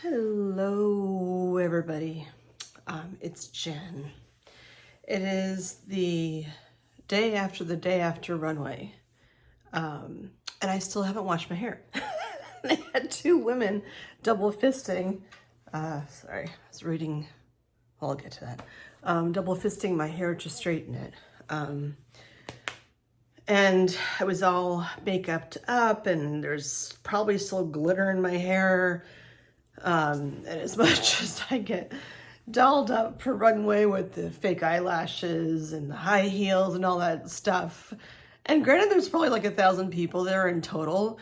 Hello, everybody. It's Jen. It is the day after Runway, and I still haven't washed my hair. I had two women double fisting. Sorry, I was reading. Well, I'll get to that. Double fisting my hair to straighten it. And I was all makeuped up, and there's probably still glitter in my hair. And as much as I get dolled up for Runway with the fake eyelashes and the high heels and all that stuff, and granted there's probably like 1,000 people there in total,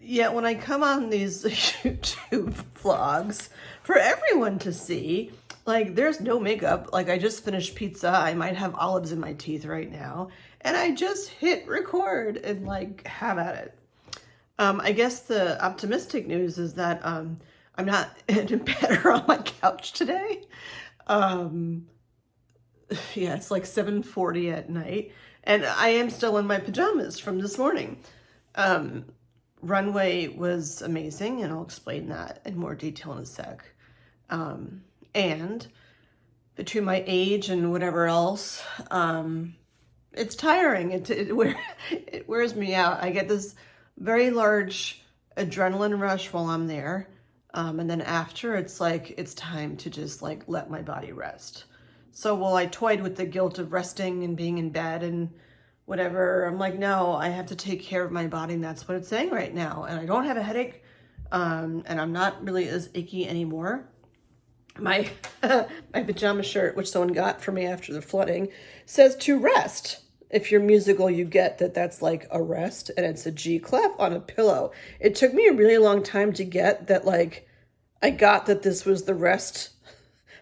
yet when I come on these YouTube vlogs for everyone to see, like there's no makeup, like I just finished pizza, I might have olives in my teeth right now, and I just hit record and like have at it. I guess the optimistic news is that I'm not in bed or on my couch today. Yeah, it's like 7:40 at night, and I am still in my pajamas from this morning. Runway was amazing, and I'll explain that in more detail in a sec. And between my age and whatever else, it's tiring. It wears me out. I get this very large adrenaline rush while I'm there. And then after, it's like, it's time to just like let my body rest. So while I toyed with the guilt of resting and being in bed and whatever, I'm like, no, I have to take care of my body, and that's what it's saying right now. And I don't have a headache, and I'm not really as icky anymore. My my pajama shirt, which someone got for me after the flooding, says to rest. If you're musical, you get that that's like a rest, and it's a G clef on a pillow. It took me a really long time to get that, like, I got that this was the rest,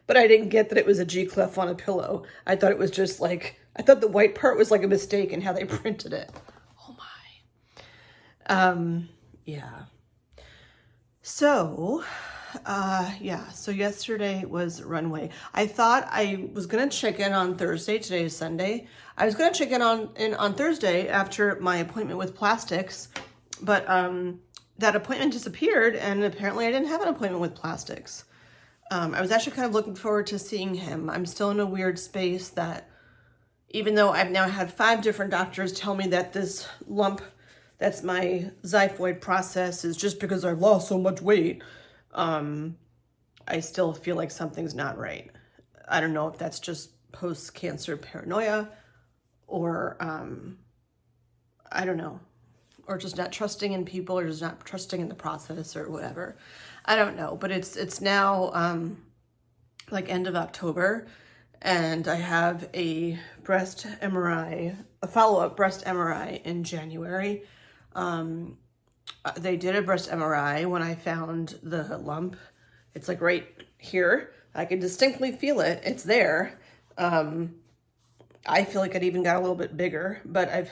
but I didn't get that it was a G clef on a pillow. I thought it was just like, I thought the white part was like a mistake in how they printed it. Oh my. Yeah. So, so yesterday was Runway. I thought I was going to check in on Thursday. Today is Sunday. I was going to check in on Thursday after my appointment with plastics, but that appointment disappeared, and apparently I didn't have an appointment with plastics. I was actually kind of looking forward to seeing him. I'm still in a weird space that, even though I've now had 5 different doctors tell me that this lump, that's my xiphoid process, is just because I've lost so much weight, I still feel like something's not right. I don't know if that's just post-cancer paranoia, or I don't know, or just not trusting in people, or just not trusting in the process, or whatever. I don't know, but it's now like end of October, and I have a breast MRI, a follow-up breast MRI in January. They did a breast MRI when I found the lump. It's like right here. I can distinctly feel it. It's there. I feel like it even got a little bit bigger, but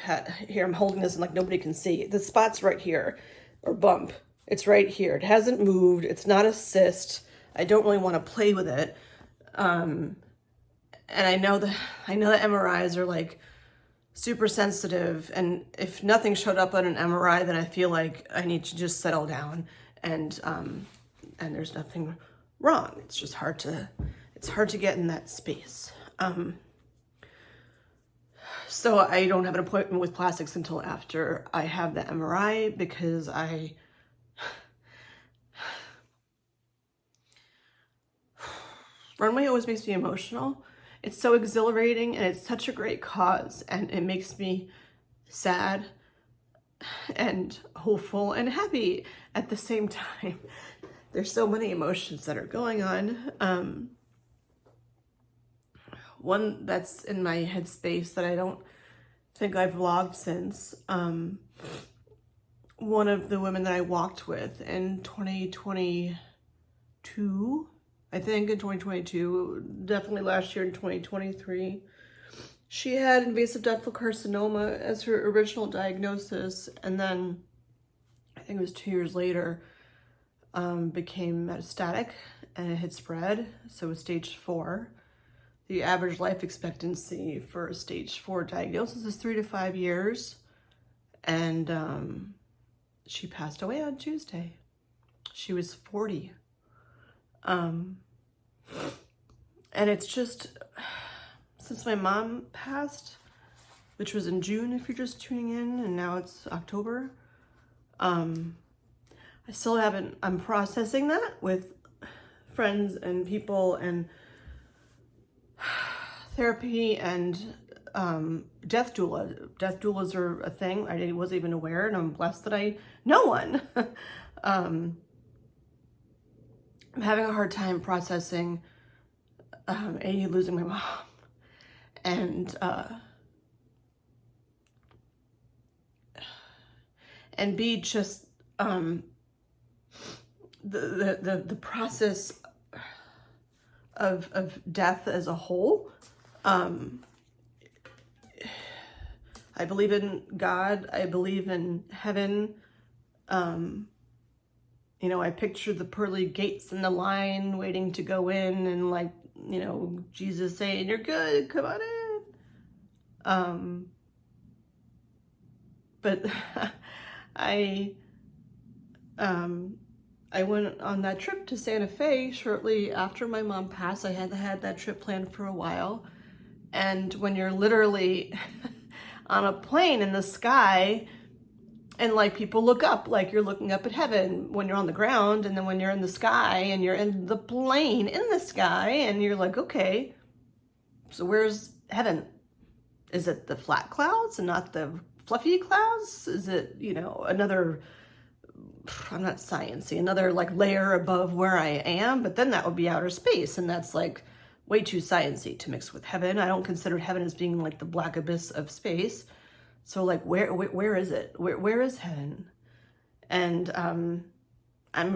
here I'm holding this and like nobody can see. The spot's right here, or bump. It's right here. It hasn't moved. It's not a cyst. I don't really want to play with it. And I know the MRIs are like super sensitive, and if nothing showed up on an MRI, then I feel like I need to just settle down, and there's nothing wrong. It's just hard to get in that space. So I don't have an appointment with plastics until after I have the MRI, because Runway always makes me emotional. It's so exhilarating, and it's such a great cause, and it makes me sad and hopeful and happy at the same time. There's so many emotions that are going on. One that's in my headspace that I don't think I've vlogged since. One of the women that I walked with in 2022, I think in 2022, definitely last year in 2023, she had invasive ductal carcinoma as her original diagnosis, and then I think it was 2 years later, became metastatic, and it had spread, so it was stage 4. The average life expectancy for a stage 4 diagnosis is 3 to 5 years, and she passed away on Tuesday. She was 40. And it's just, since my mom passed, which was in June if you're just tuning in, and now it's October, I still haven't, I'm processing that with friends and people and therapy and death doula. Death doulas are a thing. I wasn't even aware, and I'm blessed that I know one. I'm having a hard time processing A, losing my mom, and B, just the process of death as a whole. I believe in God. I believe in heaven. You know, I picture the pearly gates and the line waiting to go in, and like, you know, Jesus saying, "You're good, come on in." But I went on that trip to Santa Fe shortly after my mom passed. I had that trip planned for a while. And when you're literally on a plane in the sky, and like people look up, like you're looking up at heaven when you're on the ground, and then when you're in the sky and you're in the plane in the sky, and you're like, okay, so where's heaven? Is it the flat clouds and not the fluffy clouds? Is it, you know, another, I'm not sciencey, another like layer above where I am? But then that would be outer space, and that's like way too sciencey to mix with heaven. I don't consider heaven as being like the black abyss of space. So like, where is it? Where is heaven? And I'm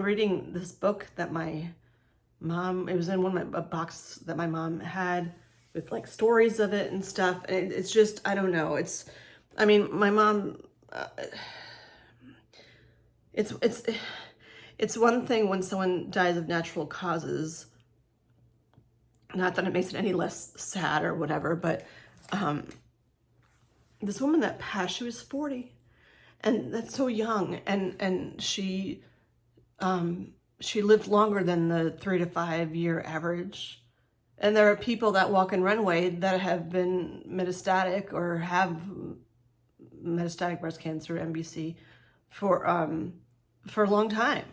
reading this book that my mom, it was in a box that my mom had with like stories of it and stuff. And it's just, I don't know. I mean, my mom, it's one thing when someone dies of natural causes, not that it makes it any less sad or whatever, but this woman that passed, she was 40, and that's so young, and she lived longer than the 3 to 5 year average. And there are people that walk in Runway that have been metastatic or have metastatic breast cancer, MBC, for a long time.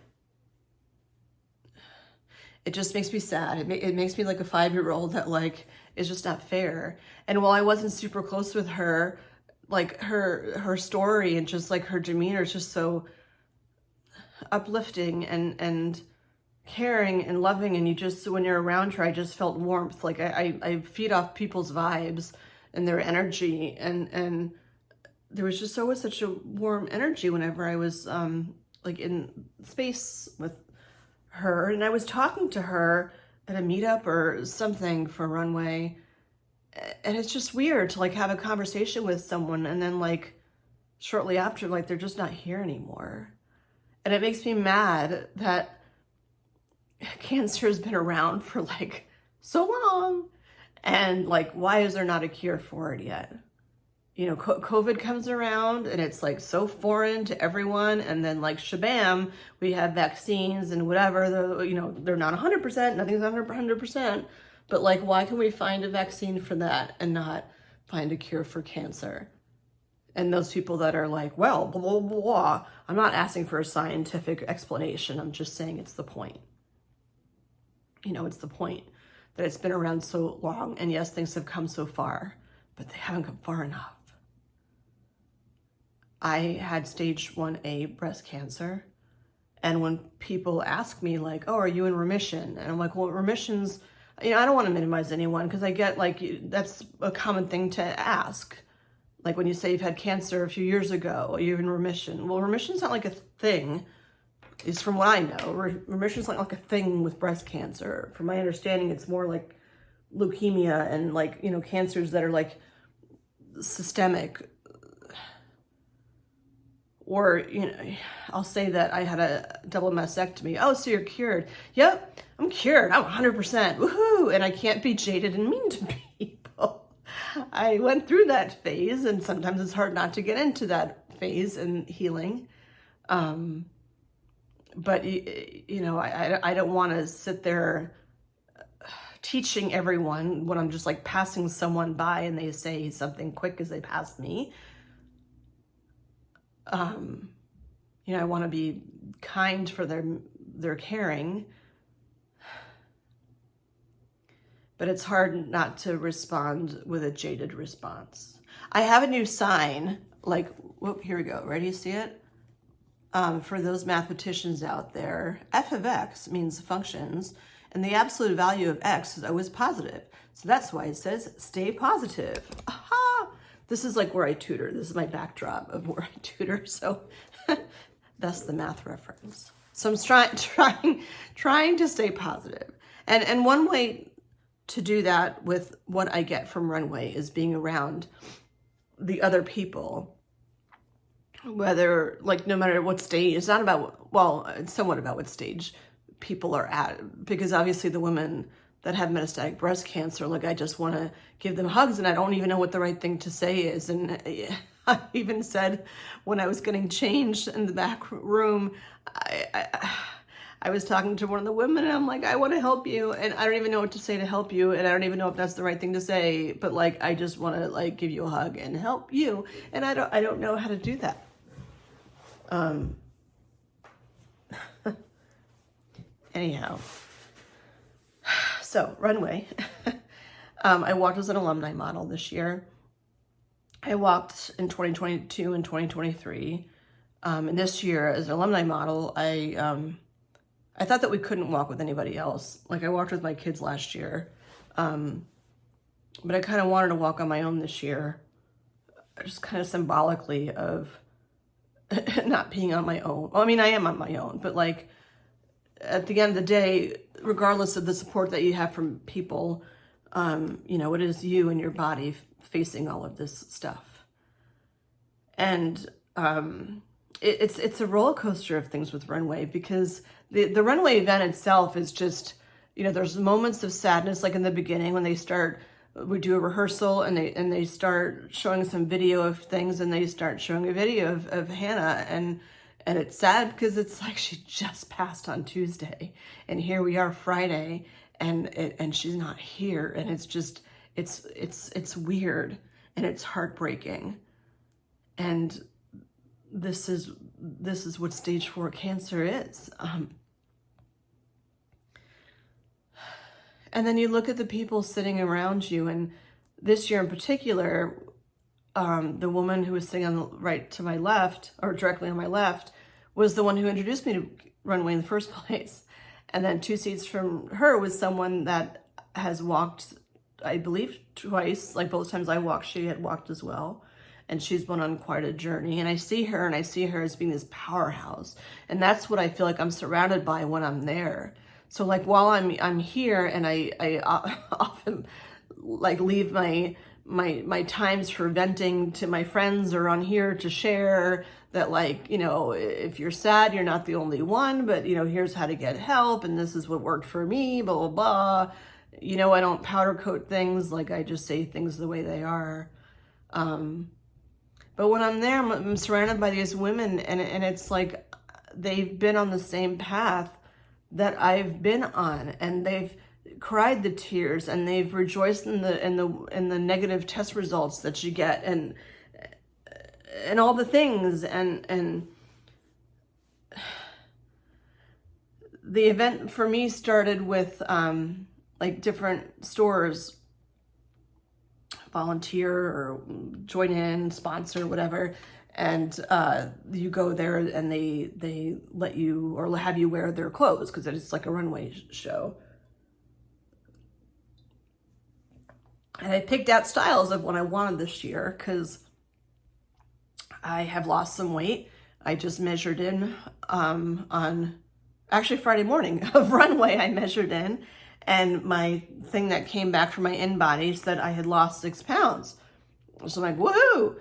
It just makes me sad. It makes me like a 5-year-old that like is just not fair. And while I wasn't super close with her, like her story and just like her demeanor is just so uplifting and caring and loving. And you just, when you're around her, I just felt warmth. Like I feed off people's vibes and their energy. And there was just always such a warm energy whenever I was like in space with her. And I was talking to her at a meetup or something for Runway. And it's just weird to like have a conversation with someone and then like shortly after, like they're just not here anymore. And it makes me mad that cancer has been around for like so long, and like, why is there not a cure for it yet? You know, COVID comes around and it's like so foreign to everyone. And then like, shabam, we have vaccines and whatever, you know, they're not 100%, nothing's 100%. But like, why can we find a vaccine for that and not find a cure for cancer? And those people that are like, well, blah, blah, blah, blah. I'm not asking for a scientific explanation. I'm just saying it's the point. You know, it's the point that it's been around so long. And yes, things have come so far, but they haven't come far enough. I had stage 1A breast cancer. And when people ask me like, oh, are you in remission? And I'm like, well, remission's, you know, I don't want to minimize anyone, because I get like, that's a common thing to ask. Like when you say you've had cancer a few years ago, are you in remission? Well, remission's not like a thing, at least from what I know. Remission's not like a thing with breast cancer. From my understanding, it's more like leukemia and like, you know, cancers that are like systemic. Or, you know, I'll say that I had a double mastectomy. Oh, so you're cured. Yep, I'm cured. I'm 100%. Woohoo! And I can't be jaded and mean to people. I went through that phase, and sometimes it's hard not to get into that phase and healing. but you know, I don't want to sit there teaching everyone when I'm just like passing someone by and they say something quick as they pass me. You know, I want to be kind for their caring, but it's hard not to respond with a jaded response. I have a new sign, like, whoop, here we go. Ready to see it? For those mathematicians out there, f of x means functions, and the absolute value of x is always positive. So that's why it says stay positive. Aha! This is like where I tutor. This is my backdrop of where I tutor. So that's the math reference. So I'm trying to stay positive. And one way to do that with what I get from Runway is being around the other people, whether, like, no matter what stage. It's not about, well, it's somewhat about what stage people are at, because obviously the women that have metastatic breast cancer, like, I just want to give them hugs and I don't even know what the right thing to say is. And I even said when I was getting changed in the back room, I was talking to one of the women and I'm like, I want to help you and I don't even know what to say to help you, and I don't even know if that's the right thing to say, but like, I just want to like give you a hug and help you, and I don't know how to do that. Anyhow, so Runway. I walked as an alumni model this year. I walked in 2022 and 2023. And this year as an alumni model, I thought that we couldn't walk with anybody else. Like, I walked with my kids last year. But I kind of wanted to walk on my own this year, just kind of symbolically of not being on my own. Well, I mean, I am on my own, but like, at the end of the day, regardless of the support that you have from people, you know, it is you and your body facing all of this stuff. And it's a roller coaster of things with Runway, because the Runway event itself is just, you know, there's moments of sadness, like in the beginning when we do a rehearsal and they start showing some video of things, and they start showing a video of Hannah, and it's sad because it's like she just passed on Tuesday and here we are Friday and she's not here, and it's just it's weird and it's heartbreaking. And this is what stage 4 cancer is. And then you look at the people sitting around you, and this year in particular, the woman who was sitting on the right to my left, or directly on my left, was the one who introduced me to Runway in the first place. And then 2 seats from her was someone that has walked, I believe, twice. Like, both times I walked, she had walked as well. And she's been on quite a journey. And I see her as being this powerhouse. And that's what I feel like I'm surrounded by when I'm there. So like, while I'm here, and I often like leave my times for venting to my friends or on here to share that, like, you know, if you're sad, you're not the only one, but, you know, here's how to get help, and this is what worked for me, blah, blah, blah. You know, I don't powder coat things, like, I just say things the way they are. But when I'm there, I'm surrounded by these women, and it's like they've been on the same path that I've been on, and they've cried the tears, and they've rejoiced in the negative test results that you get, and all the things, and the event for me started with like different stores volunteer or join in, sponsor, whatever, and you go there and they let you or have you wear their clothes because it's like a runway show. And I picked out styles of what I wanted this year because I have lost some weight. I just measured in on actually Friday morning of Runway. I measured in, and my thing that came back from my in-body said I had lost 6 pounds. So I'm like, woohoo!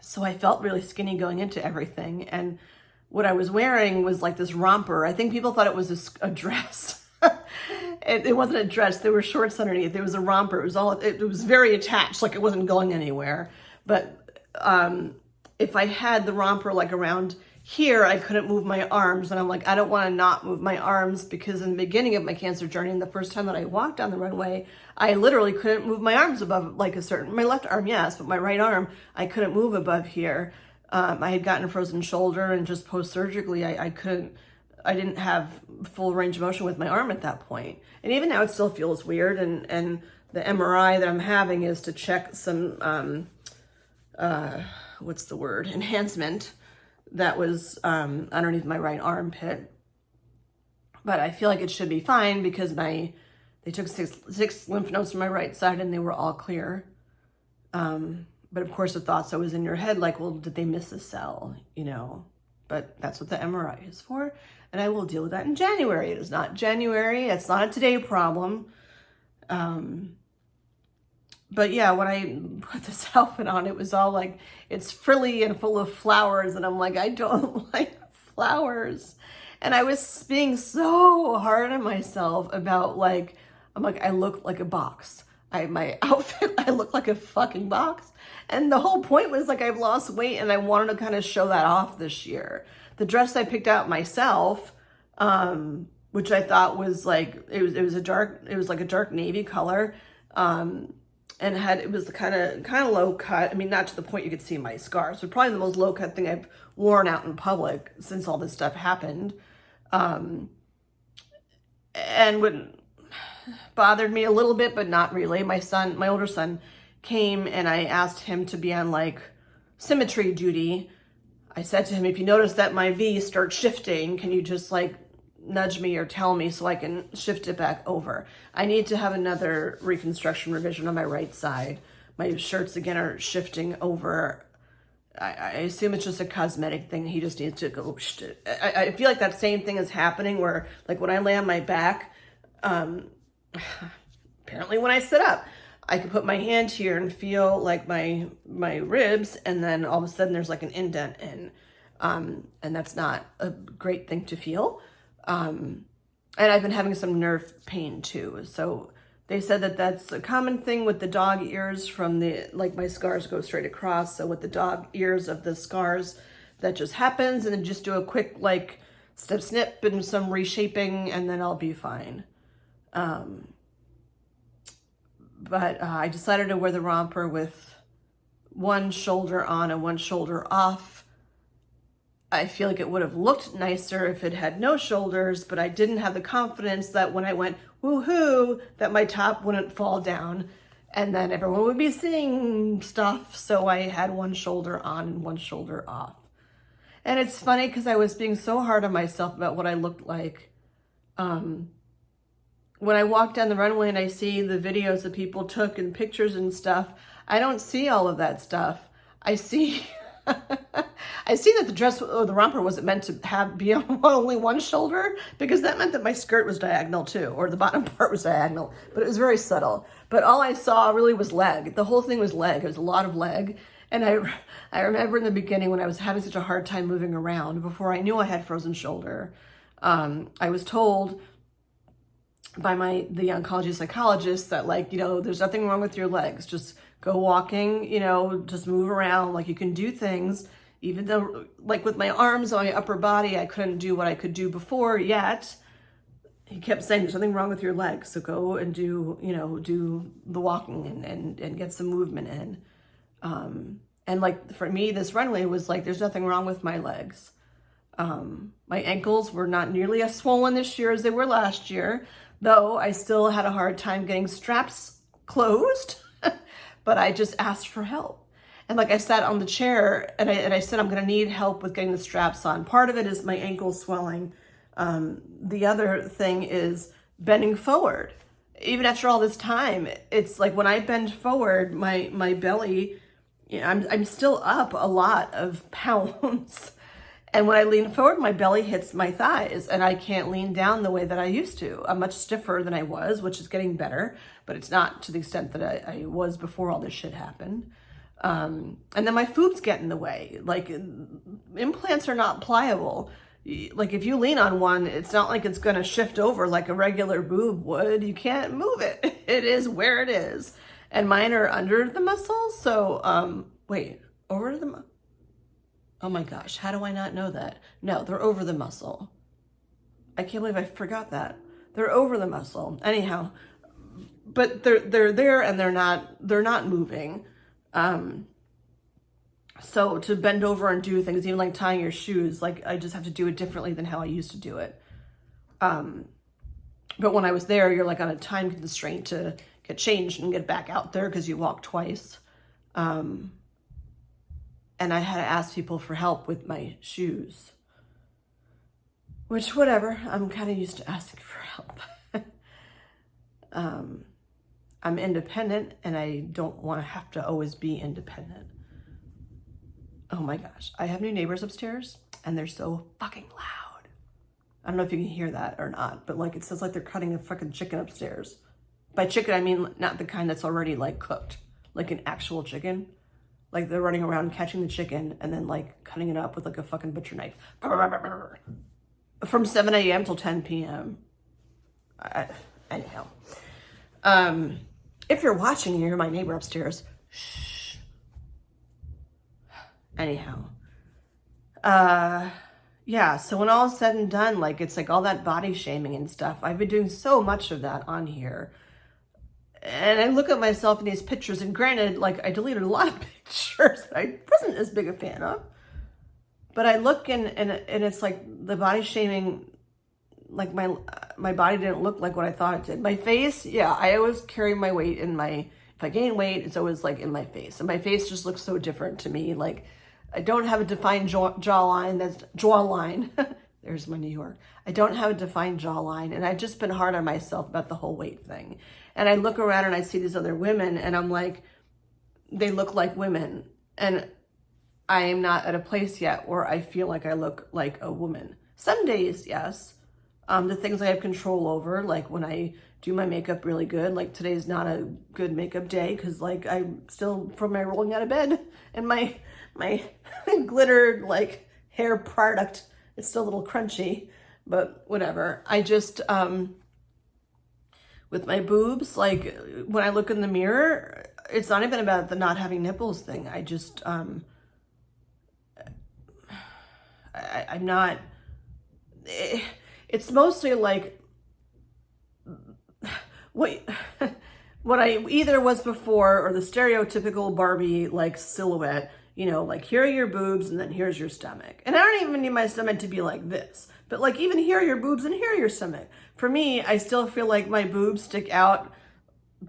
So I felt really skinny going into everything. And what I was wearing was like this romper. I think people thought it was a dress. It wasn't a dress. There were shorts underneath. It was a romper. It was very attached, like it wasn't going anywhere. But if I had the romper like around here I couldn't move my arms, and I'm like, I don't want to not move my arms, because in the beginning of my cancer journey, and the first time that I walked down the runway, I literally couldn't move my arms above like a certain, my left arm, yes, but my right arm, I couldn't move above here. I had gotten a frozen shoulder, and just post-surgically, I didn't have full range of motion with my arm at that point. And even now it still feels weird, and the MRI that I'm having is to check some, what's the word, enhancement that was underneath my right armpit. But I feel like it should be fine, because they took six lymph nodes from my right side, and they were all clear. But of course the thoughts always in your head, like, well, did they miss a cell, you know? But that's what the MRI is for, and I will deal with that in January. It is not January, it's not a today problem. But yeah, when I put this outfit on, it was all like, it's frilly and full of flowers, and I'm like, I don't like flowers. And I was being so hard on myself about, like, I'm like, I look like a box. My outfit, I look like a fucking box. And the whole point was, like, I've lost weight, and I wanted to kind of show that off this year. The dress I picked out myself, which I thought was like, it was like a dark navy color, and it was the kind of low cut. I mean, not to the point you could see my scars, but probably the most low cut thing I've worn out in public since all this stuff happened. And what bothered me a little bit, but not really, my older son came, and I asked him to be on, like, symmetry duty. I said to him, if you notice that my V starts shifting, can you just, like, nudge me or tell me so I can shift it back over? I need to have another reconstruction revision on my right side. My shirts, again, are shifting over. I assume it's just a cosmetic thing. He just needs to go. I feel like that same thing is happening, where, like, when I lay on my back, apparently when I sit up, I can put my hand here and feel, like, my ribs, and then all of a sudden there's, like, an indent in, and that's not a great thing to feel. And I've been having some nerve pain too. So they said that that's a common thing with the dog ears, from the, like, my scars go straight across. So with the dog ears of the scars, that just happens, and then just do a quick, like, snip and some reshaping, and then I'll be fine. But I decided to wear the romper with one shoulder on and one shoulder off. I feel like it would have looked nicer if it had no shoulders, but I didn't have the confidence that when I went woohoo, that my top wouldn't fall down, and then everyone would be seeing stuff. So I had one shoulder on and one shoulder off. And it's funny, because I was being so hard on myself about what I looked like. When I walk down the runway and I see the videos that people took and pictures and stuff, I don't see all of that stuff. I see I see that the dress or the romper wasn't meant to be on only one shoulder, because that meant that my skirt was diagonal too, or the bottom part was diagonal, but it was very subtle. But all I saw really was leg. The whole thing was leg. It was a lot of leg. And I remember in the beginning, when I was having such a hard time moving around, before I knew I had frozen shoulder, I was told by the oncology psychologist that, like, you know, there's nothing wrong with your legs. Just go walking, you know, just move around. Like, you can do things, even though, like, with my arms on my upper body, I couldn't do what I could do before yet. He kept saying, there's nothing wrong with your legs. So go and do, you know, do the walking and get some movement in. And, like, for me, this runway was like, there's nothing wrong with my legs. My ankles were not nearly as swollen this year as they were last year, though I still had a hard time getting straps closed, but I just asked for help. And, like, I sat on the chair, and I said, I'm going to need help with getting the straps on. Part of it is my ankle swelling. The other thing is bending forward. Even after all this time, it's like when I bend forward, my belly, you know, I'm still up a lot of pounds. And when I lean forward, my belly hits my thighs, and I can't lean down the way that I used to. I'm much stiffer than I was, which is getting better, but it's not to the extent that I was before all this shit happened. And then my boobs get in the way. Like, implants are not pliable. Like, if you lean on one, it's not like it's going to shift over like a regular boob would. You can't move it. It is where it is. And mine are under the muscles. So, wait, over the Oh my gosh, how do I not know that? No, they're over the muscle. I can't believe I forgot that. They're over the muscle. Anyhow, but they're there and they're not moving. So to bend over and do things, even like tying your shoes, like I just have to do it differently than how I used to do it. But when I was there, you're like on a time constraint to get changed and get back out there because you walk twice. And I had to ask people for help with my shoes. Which, whatever, I'm kind of used to asking for help. I'm independent and I don't want to have to always be independent. Oh my gosh, I have new neighbors upstairs and they're so fucking loud. I don't know if you can hear that or not, but like it sounds like they're cutting a fucking chicken upstairs. By chicken, I mean not the kind that's already like cooked, like an actual chicken. Like they're running around catching the chicken and then like cutting it up with like a fucking butcher knife. From 7 a.m. till 10 p.m. Anyhow. If you're watching and you're my neighbor upstairs, shh. Anyhow. Yeah, so when all is said and done, like it's like all that body shaming and stuff, I've been doing so much of that on here. And I look at myself in these pictures, and granted, like I deleted a lot of pictures that I wasn't as big a fan of. But I look and it's like the body shaming, like my body didn't look like what I thought it did. My face, yeah, I always carry my weight in my, if I gain weight, it's always like in my face. And my face just looks so different to me. Like I don't have a defined jawline, there's my New York. I don't have a defined jawline, and I've just been hard on myself about the whole weight thing. And I look around and I see these other women and I'm like, they look like women. And I am not at a place yet where I feel like I look like a woman. Some days, yes. The things I have control over, like when I do my makeup really good, like today's not a good makeup day because like I'm still from my rolling out of bed and my glittered like hair product, it's still a little crunchy, but whatever. I just, with my boobs, like when I look in the mirror, it's not even about the not having nipples thing. I just, I'm not, it's mostly like what I either was before or the stereotypical Barbie like silhouette, you know, like here are your boobs and then here's your stomach. And I don't even need my stomach to be like this, but like even here are your boobs and here are your stomach. For me, I still feel like my boobs stick out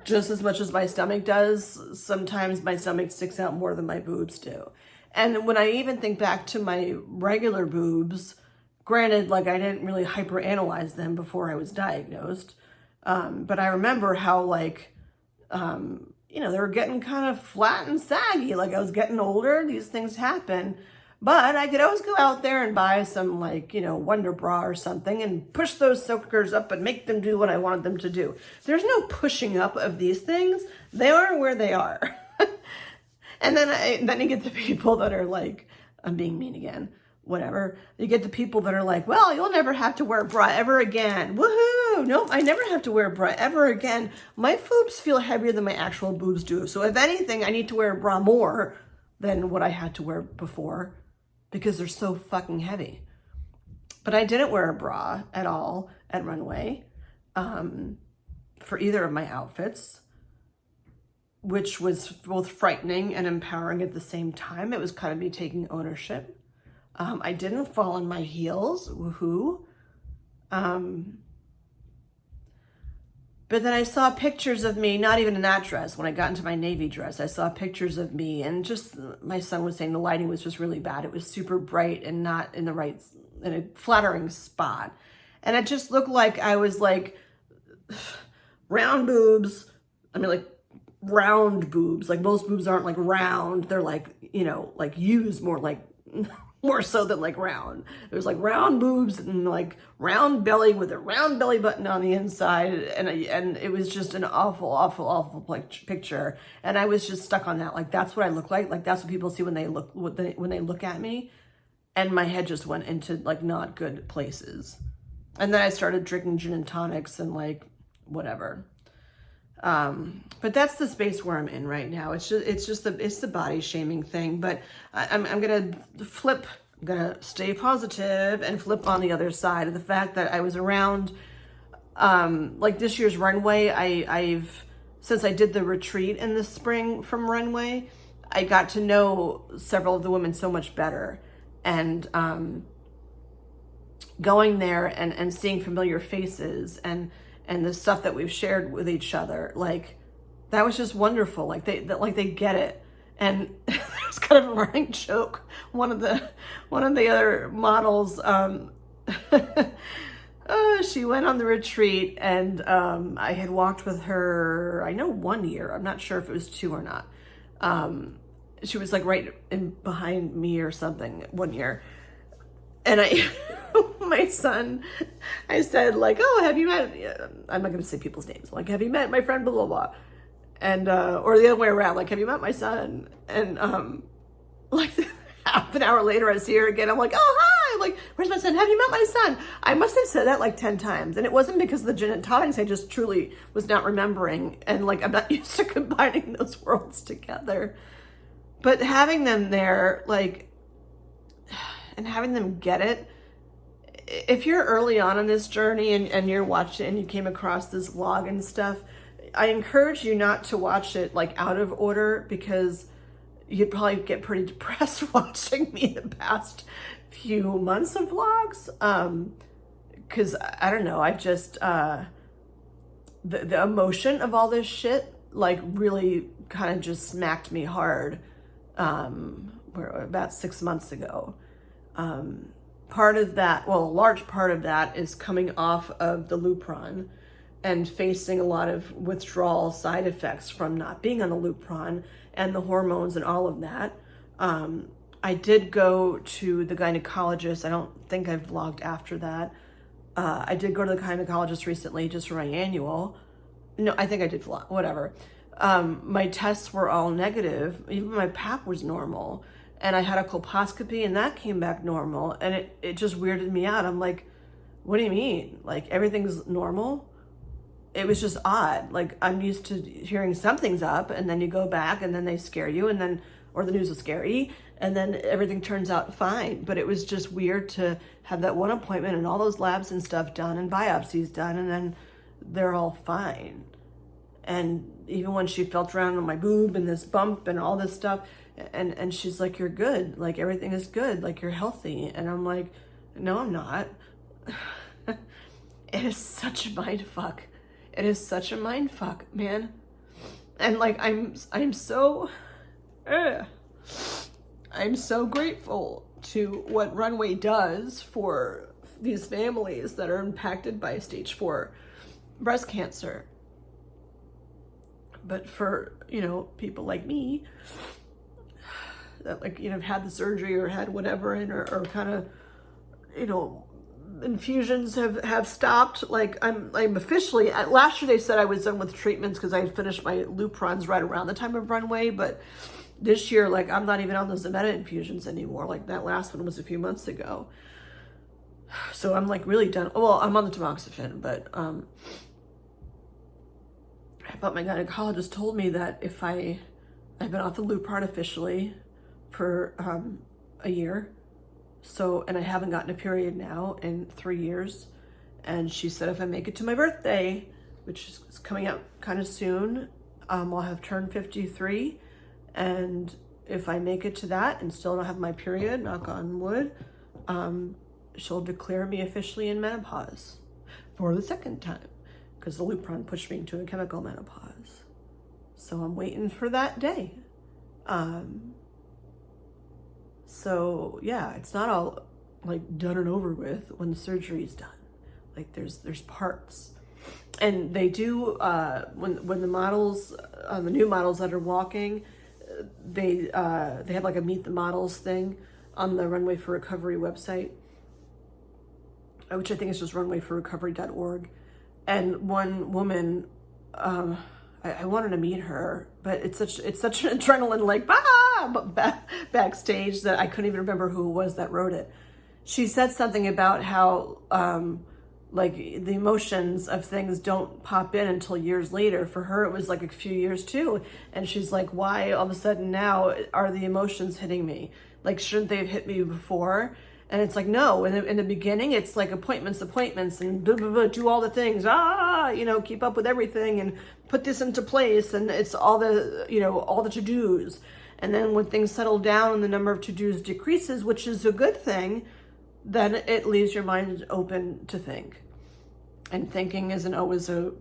just as much as my stomach does. Sometimes my stomach sticks out more than my boobs do. And when I even think back to my regular boobs, granted, like I didn't really hyperanalyze them before I was diagnosed. But I remember how like, you know, they were getting kind of flat and saggy. Like I was getting older, these things happen. But I could always go out there and buy some like, you know, Wonder Bra or something and push those suckers up and make them do what I wanted them to do. There's no pushing up of these things. They are where they are. And then you get the people that are like, I'm being mean again, whatever. You get the people that are like, well, you'll never have to wear a bra ever again. Woohoo! Nope, I never have to wear a bra ever again. My boobs feel heavier than my actual boobs do. So if anything, I need to wear a bra more than what I had to wear before because they're so fucking heavy. But I didn't wear a bra at all at Runway for either of my outfits, which was both frightening and empowering at the same time. It was kind of me taking ownership. I didn't fall on my heels, woohoo. But then I saw pictures of me, not even in that dress. When I got into my navy dress, I saw pictures of me and just, my son was saying the lighting was just really bad. It was super bright and not in a flattering spot. And it just looked like I was like round boobs. I mean like round boobs. Like most boobs aren't like round. They're like, you know, like used more like, more so than like round. It was like round boobs and like round belly with a round belly button on the inside. And it was just an awful, awful, awful picture. And I was just stuck on that. Like, that's what I look like. Like, that's what people see when they look at me. And my head just went into like not good places. And then I started drinking gin and tonics and like whatever. But that's the space where I'm in right now. It's the body shaming thing. But I'm gonna flip. I'm gonna stay positive and flip on the other side of the fact that I was around. Like this year's Runway, I've since I did the retreat in the spring from Runway, I got to know several of the women so much better, and going there and seeing familiar faces and the stuff that we've shared with each other, like that was just wonderful. Like they get it. And there's kind of a running joke. One of the other models, she went on the retreat, and I had walked with her, I know 1 year. I'm not sure if it was 2 or not. She was like right in behind me or something 1 year. And my son, I said like, oh, have you met, I'm not going to say people's names. Like, have you met my friend, blah, blah, blah. And, or the other way around, like, have you met my son? And, like half an hour later, I see her again. I'm like, oh, hi. I'm like, where's my son? Have you met my son? I must have said that like 10 times. And it wasn't because of the gin and tonics. I just truly was not remembering. And like, I'm not used to combining those worlds together. But having them there, like, and having them get it, if you're early on in this journey and you're watching and you came across this vlog and stuff, I encourage you not to watch it like out of order, because you'd probably get pretty depressed watching me the past few months of vlogs. Because I don't know, I've just, the emotion of all this shit, like really kind of just smacked me hard, about 6 months ago. Part of that, well, a large part of that is coming off of the Lupron and facing a lot of withdrawal side effects from not being on the Lupron and the hormones and all of that. I did go to the gynecologist. I don't think I've vlogged after that. I did go to the gynecologist recently just for my annual. No, I think I did vlog, whatever. My tests were all negative. Even my pap was normal. And I had a colposcopy and that came back normal. And it just weirded me out. I'm like, what do you mean? Like everything's normal? It was just odd. Like I'm used to hearing something's up and then you go back and then they scare you and then, or the news is scary and then everything turns out fine. But it was just weird to have that one appointment and all those labs and stuff done and biopsies done and then they're all fine. And even when she felt around on my boob and this bump and all this stuff, and she's like, you're good. Like everything is good. Like you're healthy. And I'm like, no, I'm not. It is such a mind fuck. It is such a mind fuck, man. And like, I'm so grateful to what Runway does for these families that are impacted by stage 4 breast cancer. But for, you know, people like me that like, you know, had the surgery or had whatever and or kind of, you know, infusions have stopped. Like I'm officially, last year they said I was done with treatments because I had finished my Luprons right around the time of Runway, but this year, like I'm not even on those Meta infusions anymore. Like that last one was a few months ago. So I'm like really done. Well, I'm on the tamoxifen, but my gynecologist told me that if I've been off the Lupron officially for a year. So, and I haven't gotten a period now in 3 years. And she said if I make it to my birthday, which is coming up kind of soon, I'll have turned 53. And if I make it to that and still don't have my period, knock on wood, she'll declare me officially in menopause for the second time, because the Lupron pushed me into a chemical menopause. So I'm waiting for that day. So yeah, it's not all like done and over with when the surgery is done. Like there's parts, and they do when the models, the new models that are walking, they have like a Meet the Models thing on the Runway for Recovery website, which I think is just runwayforrecovery.org. And one woman, I wanted to meet her, but it's such an adrenaline like backstage that I couldn't even remember who it was that wrote it. She said something about how like the emotions of things don't pop in until years later. For her, it was like a few years too. And she's like, why all of a sudden now are the emotions hitting me? Like, shouldn't they have hit me before? And it's like, no, in the beginning, it's like appointments and blah, blah, blah, do all the things, keep up with everything and put this into place. And it's all all the to-dos. And then when things settle down and the number of to-dos decreases, which is a good thing, then it leaves your mind open to think. And thinking isn't always a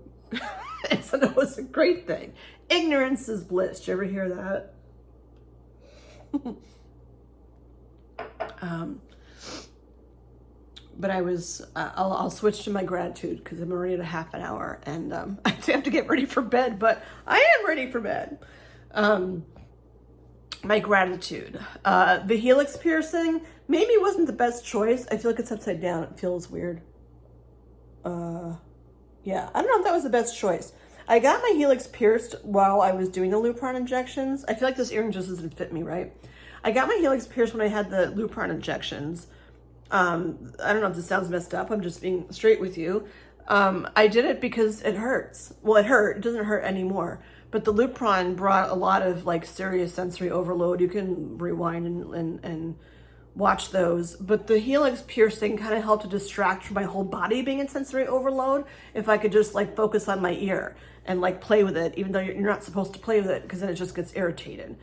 great thing. Ignorance is bliss. Did you ever hear that? But I'll switch to my gratitude because I'm already at a half an hour and I have to get ready for bed, but I am ready for bed. My gratitude. The helix piercing maybe wasn't the best choice. I feel like it's upside down. It feels weird. Yeah, I don't know if that was the best choice. I got my helix pierced while I was doing the Lupron injections. I feel like this earring just doesn't fit me right. I got my helix pierced when I had the Lupron injections. I don't know if this sounds messed up. I'm just being straight with you. I did it because it hurts. Well, it hurt. It doesn't hurt anymore. But the Lupron brought a lot of like serious sensory overload. You can rewind and watch those. But the helix piercing kind of helped to distract from my whole body being in sensory overload. If I could just like focus on my ear and like play with it, even though you're not supposed to play with it because then it just gets irritated.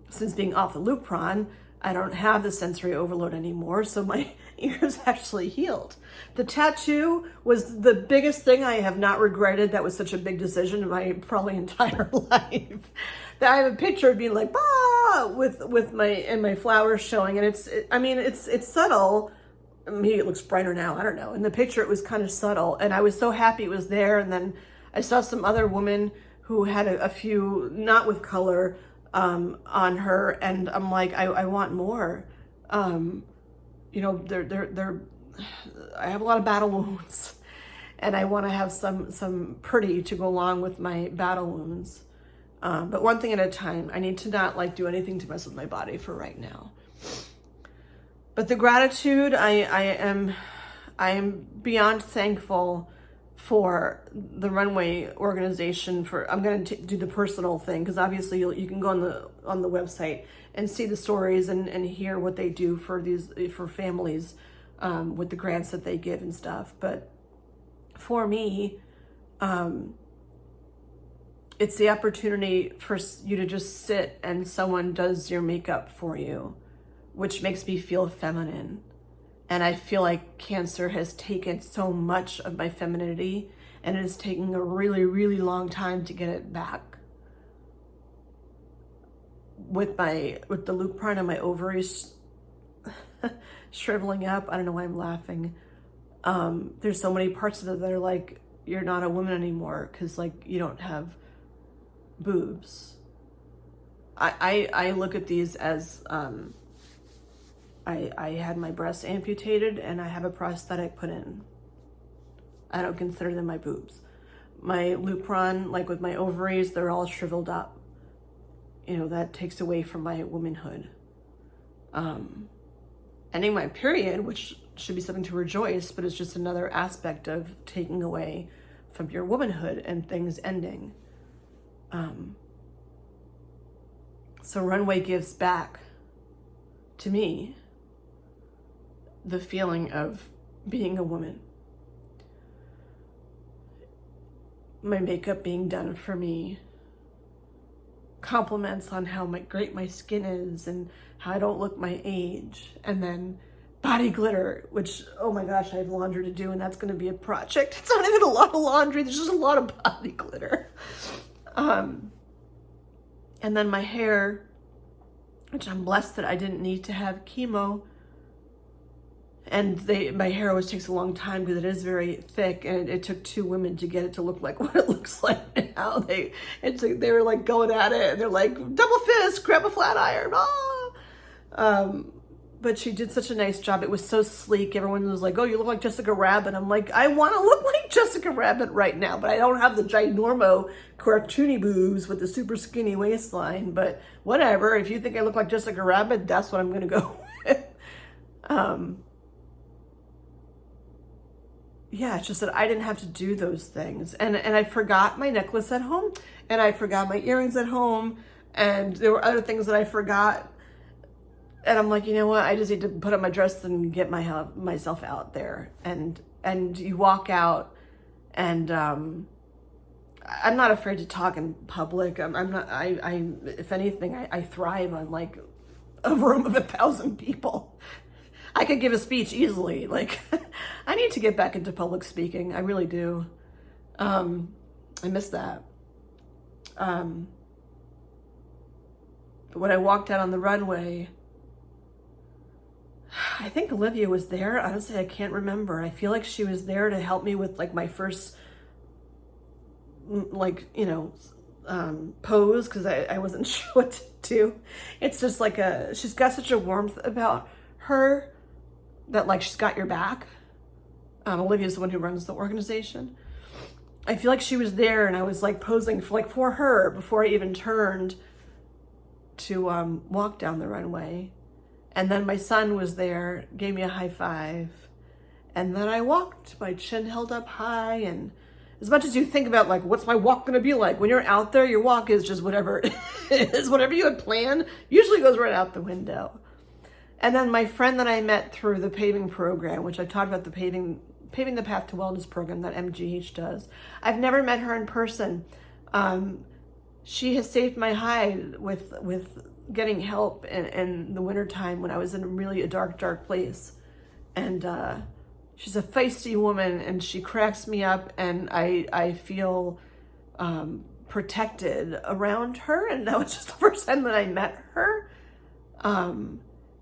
Since being off the Lupron, I don't have the sensory overload anymore, so my ears actually healed. The tattoo was the biggest thing I have not regretted. That was such a big decision in my probably entire life. That I have a picture of being like, with my flowers showing, and it's subtle. Maybe it looks brighter now, I don't know. In the picture, it was kind of subtle, and I was so happy it was there. And then I saw some other woman who had a few, not with color, on her, and I'm like, I want more. They're I have a lot of battle wounds, and I want to have some pretty to go along with my battle wounds. But one thing at a time. I need to not like do anything to mess with my body for right now. But the gratitude, I am beyond thankful for the Runway organization. I'm going to do the personal thing because obviously you can go on the website and see the stories and hear what they do for families with the grants that they give and stuff. But for me, it's the opportunity for you to just sit and someone does your makeup for you, which makes me feel feminine. And I feel like cancer has taken so much of my femininity, and it is taking a really, really long time to get it back. With the Lupron and my ovaries shriveling up, I don't know why I'm laughing. There's so many parts of it that are like, you're not a woman anymore because like you don't have boobs. I look at these as I had my breasts amputated and I have a prosthetic put in. I don't consider them my boobs. My Lupron, like with my ovaries, they're all shriveled up. That takes away from my womanhood. Ending my period, which should be something to rejoice, but it's just another aspect of taking away from your womanhood and things ending. So Runway gives back to me the feeling of being a woman. My makeup being done for me, compliments on how great my skin is and how I don't look my age, and then body glitter, which, oh my gosh, I have laundry to do and that's going to be a project. It's not even a lot of laundry, there's just a lot of body glitter. And then my hair, which I'm blessed that I didn't need to have chemo. And my hair always takes a long time because it is very thick, and it took 2 women to get it to look like what it looks like now. They were like going at it, and they're like, double fist, grab a flat iron, But she did such a nice job. It was so sleek. Everyone was like, oh, you look like Jessica Rabbit. I'm like, I want to look like Jessica Rabbit right now, but I don't have the ginormo cartoony boobs with the super skinny waistline. But whatever. If you think I look like Jessica Rabbit, that's what I'm going to go with. yeah, it's just that I didn't have to do those things. And I forgot my necklace at home, and I forgot my earrings at home, and there were other things that I forgot. And I'm like, you know what? I just need to put on my dress and get myself out there. And you walk out, and I'm not afraid to talk in public. I'm not. If anything, I thrive on like a room of 1,000 people. I could give a speech easily. Like, I need to get back into public speaking. I really do. I miss that. But when I walked out on the runway, I think Olivia was there. Honestly, I can't remember. I feel like she was there to help me with like my first, like, pose, because I wasn't sure what to do. It's just like she's got such a warmth about her that like she's got your back. Olivia's the one who runs the organization. I feel like she was there, and I was like posing for her before I even turned to walk down the runway. And then my son was there, gave me a high five. And then I walked, my chin held up high. And as much as you think about like, what's my walk gonna be like? When you're out there, your walk is just whatever it is, whatever you had planned, usually goes right out the window. And then my friend that I met through the paving program, which I talked about, the paving the path to wellness program that MGH does. I've never met her in person. She has saved my hide with getting help in the wintertime when I was in really a dark place. And she's a feisty woman, and she cracks me up, and I feel protected around her. And that was just the first time that I met her.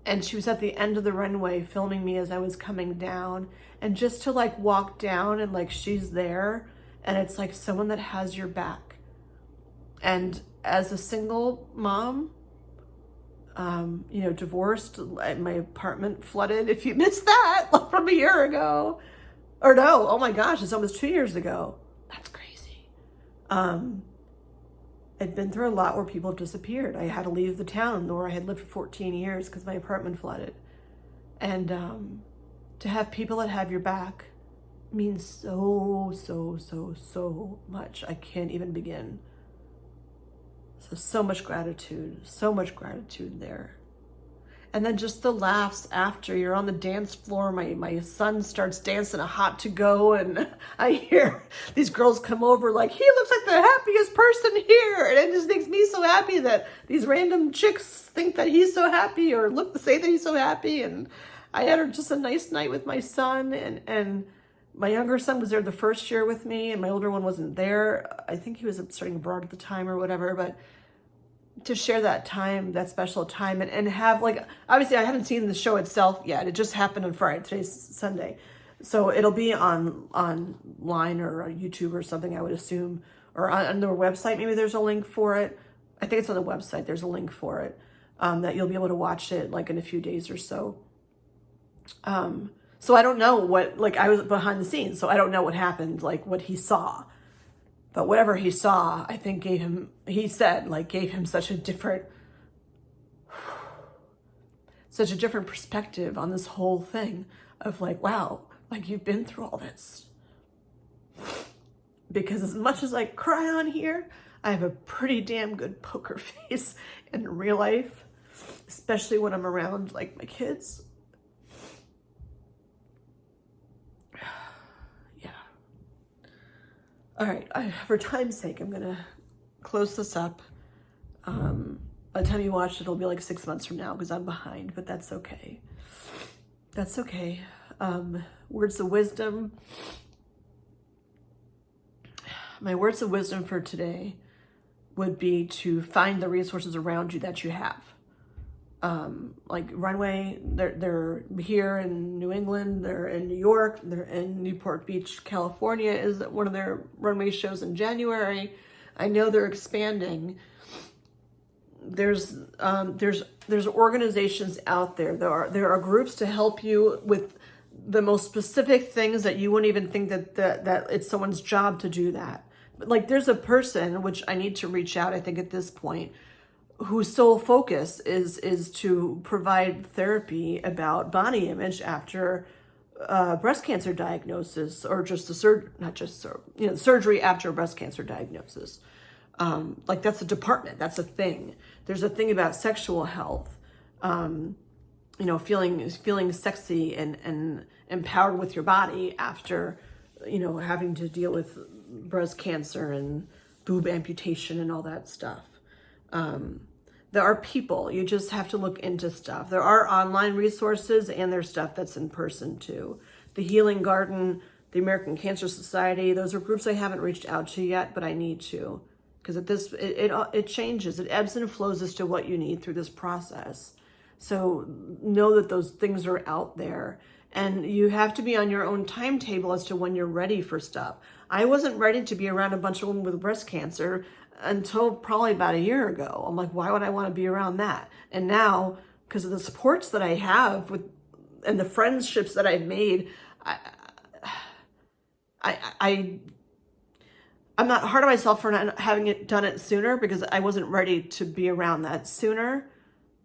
And she was at the end of the runway filming me as I was coming down. And just to like walk down and like she's there, and it's like someone that has your back. And as a single mom, divorced, my apartment flooded. If you missed that from a year ago, or no, oh my gosh, it's almost 2 years ago. That's crazy. I'd been through a lot where people have disappeared. I had to leave the town where I had lived for 14 years because my apartment flooded. And to have people that have your back means so, so, so, so much. I can't even begin. So much gratitude there. And then just the laughs after. You're on the dance floor. My son starts dancing a hot to go, and I hear these girls come over like, he looks like the happiest person here. And it just makes me so happy that these random chicks think that he's so happy, or say that he's so happy. And I had just a nice night with my son, and my younger son was there the first year with me, and my older one wasn't there. I think he was studying abroad at the time or whatever, but to share that time, that special time, and have, like, obviously I haven't seen the show itself yet. It just happened on Friday. Today's Sunday. So it'll be online or on YouTube or something, I would assume, or on their website. Maybe there's a link for it. I think it's on the website. There's a link for it, that you'll be able to watch it like in a few days or so. So I don't know what, like, I was behind the scenes, so I don't know what happened, like what he saw. But whatever he saw, I think gave him such a different perspective on this whole thing of like, wow, like, you've been through all this. Because as much as I cry on here, I have a pretty damn good poker face in real life, especially when I'm around like my kids. All right, for time's sake, I'm gonna close this up. By the time you watch it, it'll be like 6 months from now because I'm behind, but that's okay. That's okay. Words of wisdom. My words of wisdom for today would be to find the resources around you that you have. Like Runway, they're here in New England, they're in New York, they're in Newport Beach, California is one of their runway shows in January. I know they're expanding. There's organizations out there. There are groups to help you with the most specific things that you wouldn't even think that it's someone's job to do that. But like, there's a person, which I need to reach out, I think at this point, whose sole focus is to provide therapy about body image after breast cancer diagnosis, or just the surgery after a breast cancer diagnosis. Like that's a department, that's a thing. There's a thing about sexual health, feeling sexy and empowered with your body after, having to deal with breast cancer and boob amputation and all that stuff. There are people, you just have to look into stuff. There are online resources and there's stuff that's in person too. The Healing Garden, the American Cancer Society, those are groups I haven't reached out to yet, but I need to. Because it changes, it ebbs and flows as to what you need through this process. So know that those things are out there, and you have to be on your own timetable as to when you're ready for stuff. I wasn't ready to be around a bunch of women with breast cancer until probably about a year ago. I'm like, why would I want to be around that? And now, because of the supports that I have and the friendships that I've made, I'm not hard on myself for not having done it sooner, because I wasn't ready to be around that sooner.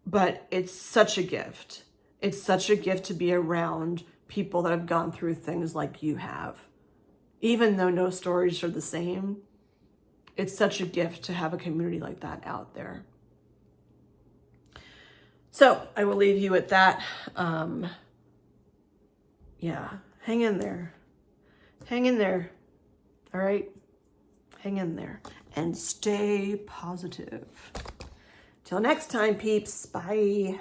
But it's such a gift. It's such a gift to be around people that have gone through things like you have. Even though no stories are the same, it's such a gift to have a community like that out there. So I will leave you at that. Yeah, hang in there. Hang in there. All right? Hang in there and stay positive. Till next time, peeps. Bye.